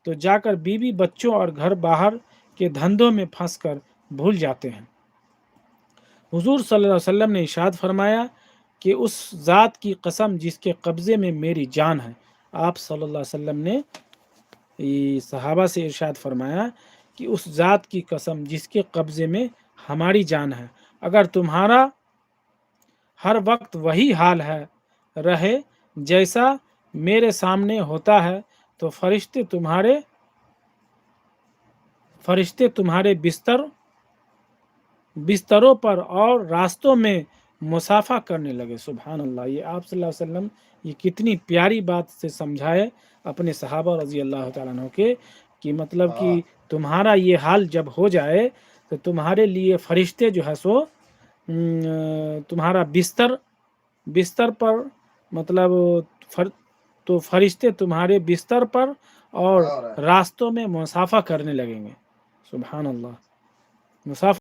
تو جا کر بیوی بچوں اور گھر باہر کے دھندوں میں پھنس کر بھول جاتے ہیں۔ حضور صلی اللہ علیہ وسلم نے ارشاد فرمایا کہ اس ذات کی قسم جس کے قبضے میں میری جان ہے۔ آپ صلی اللہ علیہ وسلم نے صحابہ سے ارشاد فرمایا کہ اس ذات کی قسم جس کے قبضے میں ہماری جان ہے، اگر تمہارا ہر وقت وہی حال ہے رہے جیسا میرے سامنے ہوتا ہے تو فرشتے تمہارے بستروں پر اور راستوں میں مسافہ کرنے لگے۔ سبحان اللہ، یہ آپ صلی اللہ علیہ وسلم یہ کتنی پیاری بات سے سمجھائے اپنے صحابہ رضی اللہ تعالیٰ عنہ کے، کہ مطلب کہ تمہارا یہ حال جب ہو جائے تو تمہارے لیے فرشتے جو ہے سو تمہارا بستر پر مطلب تو فرشتے تمہارے بستر پر اور راستوں میں مسافہ کرنے لگیں گے۔ سبحان اللہ، مسافہ